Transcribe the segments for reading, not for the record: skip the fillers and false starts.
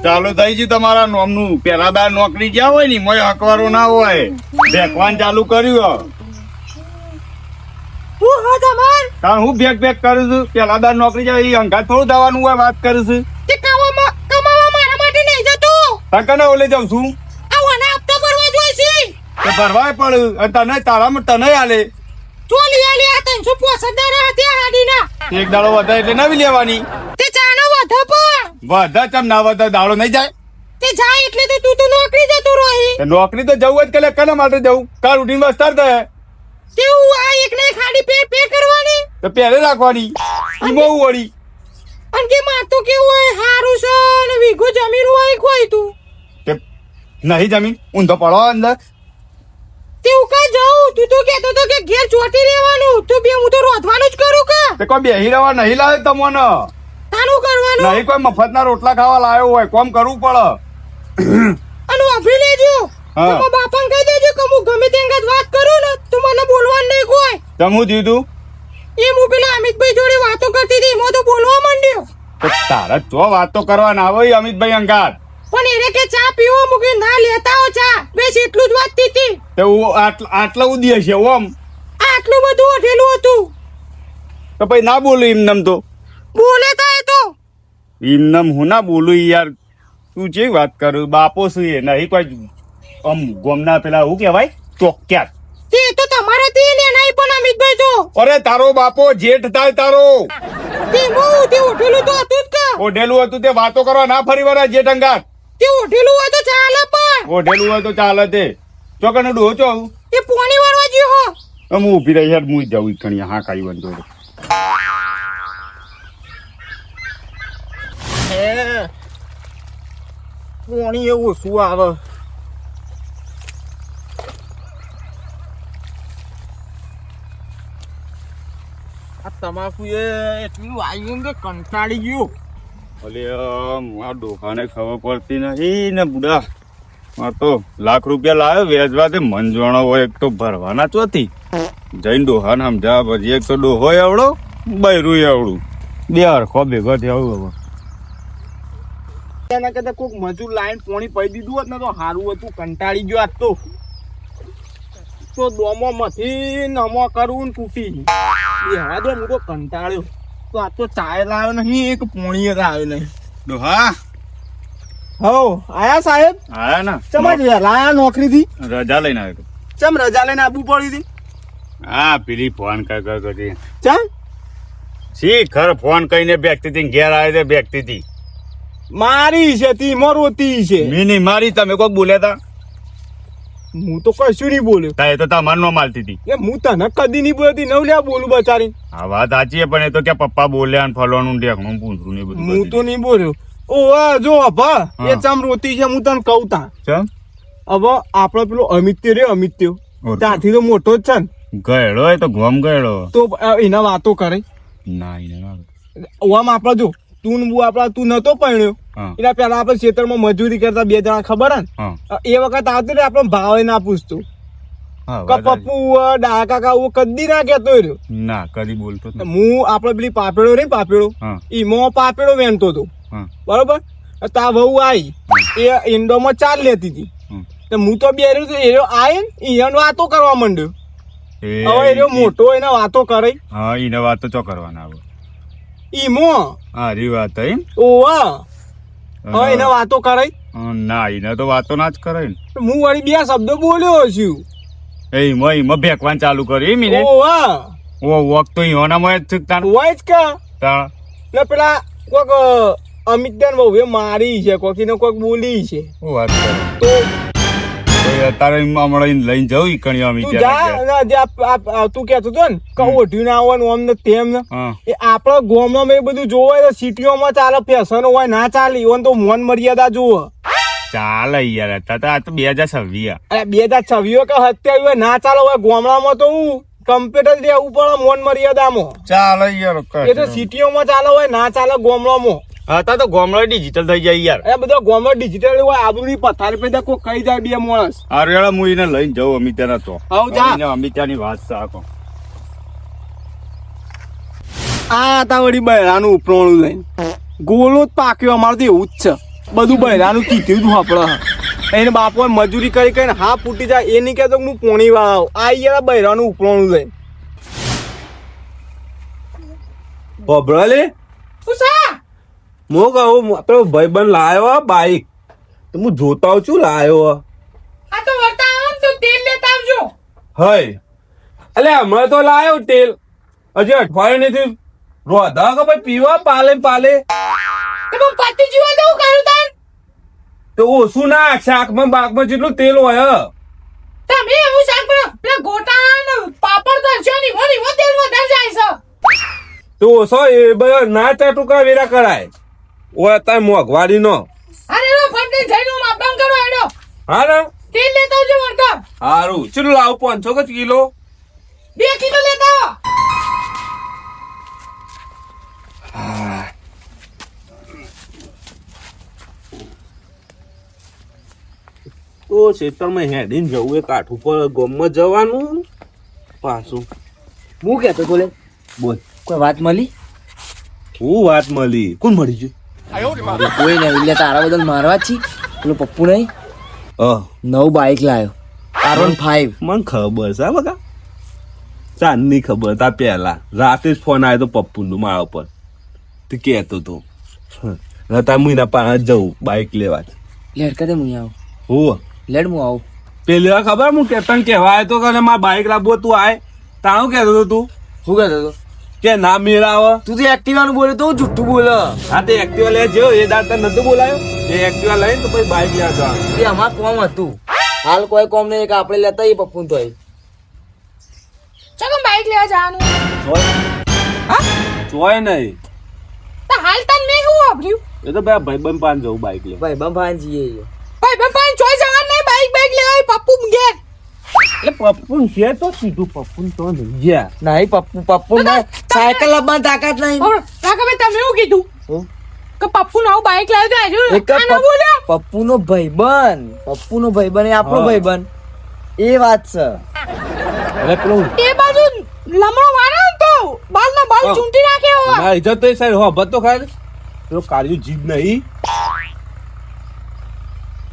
ચાલુ થઈ ગયું તમારા નોમનું. પેલા દાર નોકરી ગયા હોય ને મોય હકવારો ના હોય, ભેકવાન ચાલુ કર્યું. હું ભેક કરું છું. પેલા દાર નોકરી જાય એ અંગાત થોડું દવાનું હોય. વાત કરું છું કને ઓલે જાઉં છું ભરવાય પડે તને તારામાં તને આલે એક દાડો વધારે એટલે નવી લેવાની. વધા ચમ ના વધા દાડો નહીં જાય નોકરી તો જવું જ કે કના માટે જવું? કાલ ઉઠીને વસ્તાર થાય તો પહેરે રાખવાની ઈ બહુ વળી. નહીં જમીન ઊંધો પડો અંદર કોઈ બેહી રહેવા નહીં લાવે તમને. નહીં કોઈ મફત ના રોટલા ખાવા લાવ્યો હોય. કોમ કરવું પડે. તમું દીધું તારા તો વાતો કરવા ના આવે અમિતભાઈ અંગાત. પણ એને કે ચા પીવો મૂકી ના લેતા હો ચા બેસ એટલું જ વાતતી હતી. તો આટલા ઉદી હશે ઓમ આટલું બધું ઓઢેલું હતું તો પછી ના બોલું એમનમ તો બોલે તો એમનમ હું ના બોલું યાર. તું જે વાત કરું બાપો શું એ નહીં કોઈ આમ ગોમના પેલા શું કેવાય ચોક્યાત તે તો તમારા થી ને નહીં પણ અમિતભાઈ તો અરે તારો બાપો જેઠ થાય તારો તે ઓઢેલું તો હતું જ કા ઓઢેલું હતું તે વાતો કરવા ના ફરી વળા જેઠ અંગાત. તે ઓઢેલું હોય તો ચાલે પણ ઓઢેલું હોય તો ચાલે તે ચોકને ડોહ છો એ પોણી વાળવા જ્યો હો. હું ઊભી રહી યાર હું જાઉં કણી હા કાઈ બંધો પોણી એવું શું આવે આ તમાકુ એ એટલું આવ્યું કે કંટાળી ગયું. અલે આ ડોહાને ખબર પડતી નહીં ને બુડા. માં તો લાખ રૂપિયા લાવ્યો વેચવા તે મન જોણો હોય એક તો ભરવાના ચોથી જઈને ડોહાને સમજા પછી એક તો ડોહો એવડો બૈરું એવડું બે હરખો ભેગો થયો. હવે એના કરતા કોઈક મજૂર લાઈન પોણી પડી દીધું હોત ને તો સારું હતું. કંટાળી ગયો આજ તો દોમો મથી નમો કરવું તૂટી હા દો હું તો કંટાળ્યો. તો આ તો ચાય લાવ્યો નહીં એક પોણી આવ્યો નહીં. ડોહા હો આયા સાહેબ આયા ને ચમજ લાયા નોકરી થી રજા લઈને આવ્યો. ચમ રજા લઈને આવવું પડી હતી? હા પેલી ફોન કરી ચમ શી ખર ફોન કહીને બેગતી હતી ઘેર આવે તે બેગતી હતી. મારી છે તી મરોતી છે મીની મારી તમે કોક બોલ્યા તા? હું તો કશું નહીં બોલ્યો. તા એ તો તમારે નો માલતી હતી. એ હું તને કદી નહીં બોલતી નવ લ્યા બોલું બચારી. હા વાત સાચી પણ એ તો કે પપ્પા બોલ્યા ને ફલવાનું ઢેકણું પૂંછરું ને બધું. હું તો નહીં બોલ્યો. ઓ જો અભા એ ચમ રોતી છે હું તને કહું તા. ચમ હવે આપડે પેલો અમિત્ય રે અમિત્ય ત્યાંથી તો મોટો જ છે ને ગયેલો એ તો ગોમ ગયેલો તો એના વાતો કરે ના આમ આપડે જો તું આપડા તું નતો પરણ્યો એટલે પેલા આપડે ખેતરમાં મજૂરી કરતા બે જણા ખબર હે એ વખત આવતો ને આપડે ભાવ ના પૂછતો પપ્પુ ડા કાકા કદી ના કેતો રહ્યો ના કદી બોલતો હું આપડે પેલી પાપેડો રે પાપેડો ઈમો પાપેડો વેણતો હતો બરોબર. તા વહુ આવી એ ઇન્ડોમાં ચાલ લેતી હતી હું તો બે રહ્યો આય ને વાતો કરવા માંડ્યો. હવે એ મોટો એને વાતો કરે. હા એને વાતો ચો કરવાના આવે ઈમો હારી વાત એમ ઓવા હવે એને વાતો કરે ના એને તો વાતો ના જ કરે ને. હું વળી બે શબ્દો બોલ્યો છું એમાં ભેકવાન ચાલુ કર્યું મીને. ઓવા ઓ વખત તો ઈહોનામાં જ ચૂકતા હોય જ કે તા ને પેલા કોક અમિતદાન બહુ મારી છે કોકી ને કોક બોલી છે. વાત કરે તો અત્યારે હમણાં લઈને જવું કણી અમી તું કેતો હતો ને કે ઓઢ્યું ના આવવાનું આમ ને તેમ ને એ આપડા ગામમાં એ બધું જોવે તો સિટીઓમાં ચાલે ફેશન હોય ના ચાલે ઓન તો મોન મર્યાદા જોવે ચાલે યાર આ તો 2026 2026 કે 27 ના ચાલે હોય ગામડામાં તો કમ્પ્યુટર રહેવું પડે મોન મર્યાદામાં. ચાલે યાર એ તો સિટીઓમાં ચાલે હોય ના ચાલે ગોમડામાં. હતા તો ગામડો ડિજિટલ થઈ જાય યાર. એ બધા ગોમડા ડિજિટલ હોય આબરૂની પથારી પેદા કોઈ કઈ જાય બે માણસ. આરેલા હું એને લઈને જાઉં અમિતાના તો. આવ જા. અમિતાની વાત સાકો. આ હતા વળી બૈરાનું ઉપરણું લઈને ગોળો જ પાક્યો. અમારે તો એવું જ છે બધું બૈરાનું કીધું તું આપડે. એને બાપો મજૂરી કરી કરીને હા ફૂટી જાય એ નહીં કહેતો હું પોણી વાળા આ યાર બૈરાનું ઉપરણું લઈને. બબરાલે ઉસા મો કહું પેલો ભાઈબંધ લાયો બાઈક તો હું જોતા હોઉં છું લાયો આ તો વર્તા આવો ને તો તેલ લેતા આવજો. હય અલે હમણાં તો લાયો તેલ હજી અઠવાડિયે નથી રોધા કે ભાઈ પીવા પાલે પાલે તો હું પતિ જીવા દઉં કરું તાન. તો ઓછું ના શાકમાં બાકમાં જેટલું તેલ હોય તમે એવું શાક બનાવો પેલા ગોટા ને પાપડ દરશો ની વળી વધેલ વધારે જાય છે. તો ઓછો એ બધા ના ચા ટુકડા વેરા કરાય ઓય અત્યારે મોંઘવારી નો અરે રો ફટને જઈને હું માપન કરો એડો હા ને તેલ લેતા આવજો વર્તા. સારું ચલો લાવ 500 કિલો 2 કિલો લેતા આવો. તો ખેતરમાં હેડીને જવું એ કાઠ ઉપર ગોમમાં જવાનું પાછું હું કેતો બોલે બોલ કોઈ વાત મળી હું વાત મળી કોણ મળી ગયું કોઈ નહીં એટલે તારા બદલ મારવા છી પેલો પપ્પુ નહીં નવું બાઈક લાયો R15. મને ખબર છે બકા ચાંદની ખબર તા પહેલા રાતે જ ફોન આવ્યો તો પપ્પુનો મારા ઉપર તે કહેતો તો નતા મહિના પાંચ જવું બાઈક લેવા લેડ કદે હું આવું હું લેડ હું આવું પેલી વાર ખબર હું કેતન કહેવા આવ્યો તો કે મારે બાઈક લાવવો તું આય તાણું કહેતો તો તું શું કહેતો હતો કે ના મેળાવે તું તો એક્ટિવાનું બોલે તો હું જુઠ્ઠું બોલે હા તે એક્ટિવા લે જો એ દાંત નતું બોલાયો એ એક્ટિવા લઈને તો પછી બાઈક લેવા જવાનું એ અમાર કોમ હતું હાલ કોઈ કોમ નહીં કે આપણે લેતા એ પપ્પુ તો ચલો બાઈક લેવા જવાનું. હા જોય નહીં તો હાલ તન મેં શું વાપર્યું એ તો ભાઈ ભાઈબંધ પાન જવું બાઈક લે ભાઈ બંભાન જઈએ ભાઈ બંપાઈ ચોઈ જવાનું નહીં બાઈક લેવા પપ્પુ ઘેર. એટલે પપ્પુ છે તો સીધું પપ્પુ તો નહીં ગયા નહીં પપ્પુ સાયકલ લાવવાની તાકાત નહીં હવે કાકાભાઈ તમે એવું કીધું હું? કે પપ્પુ નવું બાઈક લાવ્યો તો એક આજુ આના બોલ્યો. પપ્પુનો ભાઈબંધ એ આપણો ભાઈબંધ એ વાત છે અરે પેલો એ બાજુ લમણો વાળો ને તો બાલના બાલ હા. ચૂંટી નાખ્યો હોય. ના ઇજ્જત તો એ સાઈડ હો બતો ખાય પેલો કાળિયું જીભ નહીં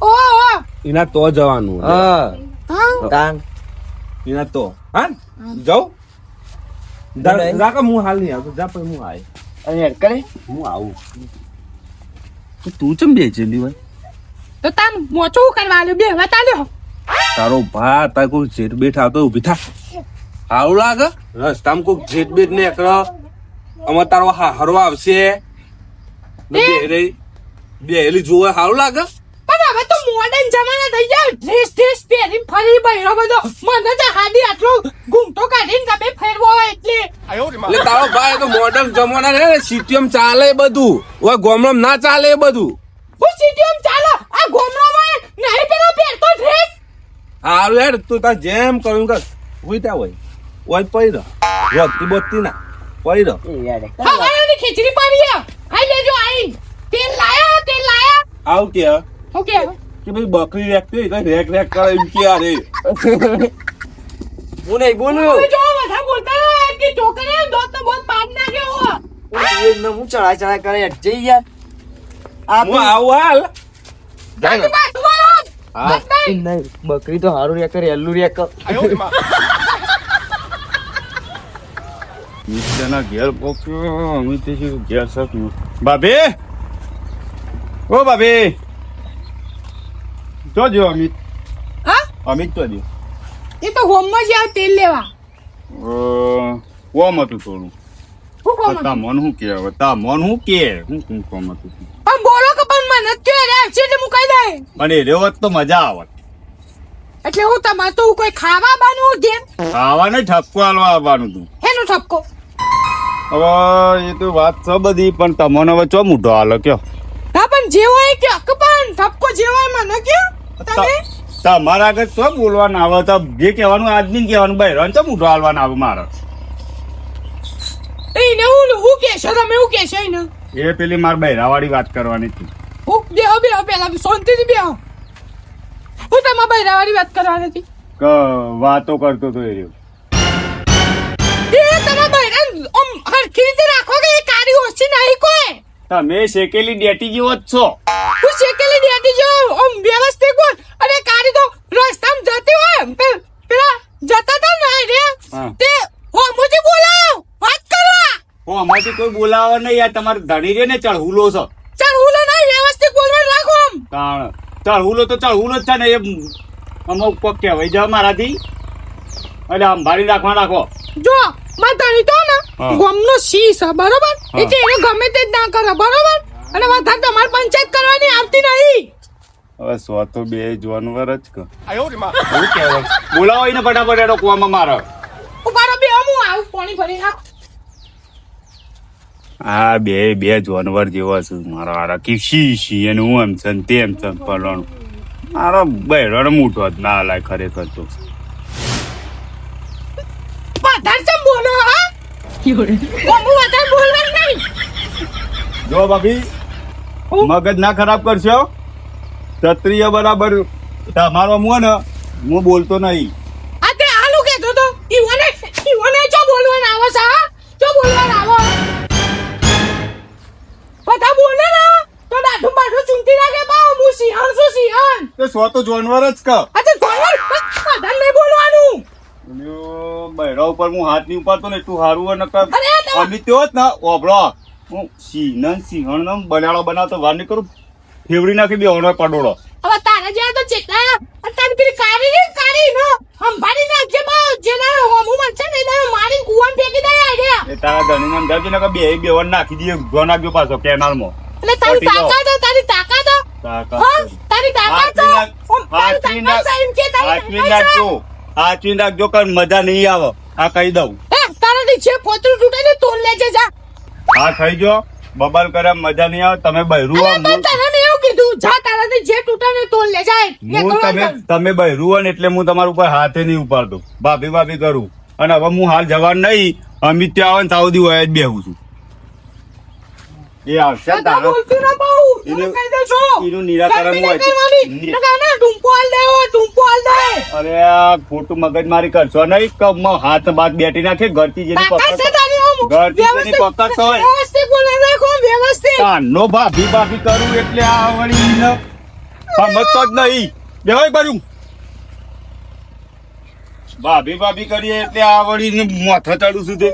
ઓહો એના તો જવાનું હા હા તાન એના તો હા જાઉં નહીં. રાકા હું હાલ નહીં આવતો જા પછી હું આય અને હેડ કરે હું આવું તો તું ચમ બેચેલી હોય તો તાન મોચો કરવા આલ્યો બે વતા લ્યો. તારો ભા તાર કોઈ જેટ બેઠ આવતો ઉભી થા સારું લાગે રસ્તામાં કોઈ જેટ બેટ ને એકડો અમાર તારો હરવા આવશે બેલી જોવે સારું લાગે પણ હવે તો મોડર્ન જમાના થઈ ગયા ડ્રેસ પહેરી ફરી બહેરો બધો મને તો હાડી આટલો ઘૂમતો કાઢીને તમે ફેરવો હોય એટલે એટલે તારો ભાઈ તો મોડર્ન જમાના રે સિટીમાં ચાલે એ બધું ઓય ગામડામાં ના ચાલે એ બધું હું સિટીમાં ચાલો આ ગોમડામાં નહીં પેલો પહેરતો ડ્રેસ. હારું યાર તું તાર જેમ કરું કર ઉઈતા હોય ઓય પૈર રોતી બોતી ના પૈર એ યાર હવારની ખીચડી પડી હે. આઈ લેજો આઈ તેલ લાયા આવ કે ઓકે કે ભાઈ બકરી રેકતી હોય તો રેક કરે એમ કે યાર એ હું નહીં બોલું હવે જો બધા બોલતા હોય કે છોકરે દોત તો બહુ પાડ નાખ્યો હો. હું ચડા કરે હેડ જઈ યાર હું આવું હાલ બાજુ બાજુ વાળો. હા. બસ નહીં. નહીં બકરી તો હારું રે કરે એલ્લું રે કર મિત્રના ઘેર પહોંચ્યો અમિત ઘેર શક્યું ભાભી ઓ ભાભી જોજો અમિત હા અમિત તો જો એ તો હોમમાં જ આવ તેલ લેવા. કોમ હતું થોડું હું કોમ તા મન શું કે હવે તા મન શું કે હું કોમ હતું પણ બોલો કે પણ મને જ કે રે છે એટલે હું કહી દે અને એ રેવત તો મજા આવત એટલે હું તમારે તો કોઈ ખાવા બાનું જેમ ખાવાને ઠપકો આલવા આવવાનું તું એનો ઠપકો. હવે એ તો વાત છે બધી પણ તમને હવે ચો મૂઢો હાલો કયો હા પણ જેવો એ કે પણ ઠપકો જેવો એ મને કયો તમે તમારા આગળ શું બોલવાનું આવે તો જે કહેવાનું આદમી કહેવાનું બહેરાન ચમ ઉઠો હાલવાનું આવે મારે એને હું કહેશો તમે હું કહેશો એને એ પેલી માર બહેરાવાળી વાત કરવાની હતી હું બેહો પેલા શાંતિથી બેહો હું તમારા બૈરાવાળી વાત કરવાની હતી કે વાતો કરતો તો એ રહ્યો એ તમારા બૈરા આમ હરખી રીતે રાખો કે એ કારી ઓછી નહીં કોઈ તમે શેકેલી ડેટી જેવો જ છો હું શેકેલી ડેટી જો આમ વ્યવસ્થિત બોલ અને કારી તો રસ્તામાં જતી હોય પેલા જતા તા ને રે હા. તે હો મુજે બોલાવ વાત કરવા હું અમારથી કોઈ બોલાવે નહીં યાર તમારે ધડી રે ને ચળહુલો છો ચાલ હું નહીં વ્યવસ્થિત બોલવાનું રાખો આમ તાણ ચળહુલો તો ચળહુલો જ છે ને એ અમુક પગ કહેવાય જાવ મારાથી એટલે આમ ભારી રાખો જો માં તણી તો ને હા. ગમનો સી છે બરોબર હા. એટલે એને ગમે તે જ ના કરે બરોબર અને વધારે તમારે પંચાયત કરવાની આવતી નહીં હવે સો તો બે જાનવર જ કે શું કહેવાય બોલાવો એને ફટાફટ એનો કુવામાં મારો ઉપાડો બે હું આવું પાણી ભરી નાખ આ બે જાનવર જેવા છે મારા હારા કે શી અને હું એમ છે ને તેમ છે ને પલાણું મારો બહેરાનો મોટો જ ના લાય ખરેખર તો વધારે ચમ બોલો હા હું વધારે બોલવાનું નહીં જો ભાભી મગજ ના ખરાબ કરશો ક્ષત્રિય બરાબર તમારો મું ને હું બોલતો નહીં આ તે આલુ કેતો તો ઈવને ચો બોલવાનું આવે છે હા ચો બોલવાનું આવે બધા બોલે ને તો દાઢું બાઢું ચૂંટી નાખે બાવ હું સિંહણ છું સિંહણ તો સો તો જાનવર જ કે આ તે જોવાનું બધા નહીં બોલવાનું બહેરા ઉપર હું હાથ નહીં ઉપાડતો ને એટલું સારું હોય નકર અરે આ તો- અમે તેવો જ ના ઓબળો હું સિંહણ નો બનાડો બનાવતો વાર નહીં કરું ફેવડી નાખી બેવાનો પડોળો હવે તારા જ્યાં તો ચેટલા અત્યારે પેલી કારી નો સંભાળી નાખજે બાવ જેના હોમું મરશે ને એને મારી કુવાન ફેંકી દે આઈડિયા એ તારા ધણી નામ જાવજો ને કે બેવન નાખી દઈએ ધો નાખજો પાછો કેનાલમાં એટલે તારી પટી જાઓ. તાકાત હા તાકાત તારી તાકાત તો હાચવી નાખજો હાચવી નાખજો કર મજા નહીં આવે આ કહી દઉં તારાથી જે પોતરું તૂટે ને તોડ લેજે જા હા થઈ જો બબલ કરે મજા નહીં આવે તમે બહેરું અરે પણ તને મેં એવું કીધું જા તારાથી જે તૂટે ને તોડ લે જાય તમે બહેરું હોય ને એટલે હું તમારા ઉપર હાથે નહીં ઉપાડતો ભાભી કરું અને હવે હું હાલ જવાનું નહીં અમિત ત્યાં આવે ને તાવદી હોય જ બેહું છું એ આવશે તારો બોલતું ના બહુ એનું- કહી દે છો એનું નિરાકરણ હોય છે. ટૂંપો હાલ દે અરે આ ખોટું મગજ મારી કરશો નહીં કે હાથ બાદ બેટી નાખે ઘરથી જેની તાકાત છે પકડ તારી આમ. ઘરથી જેની પકડ હોય વ્યવસ્થિત બોલે રાખો વ્યવસ્થિત કાનનો ભાભી કરું એટલે આ વળી સમજતો જ નહીં બેવાય કર્યું ભાભી કરીએ એટલે આ વળી માથા ચડું છું તે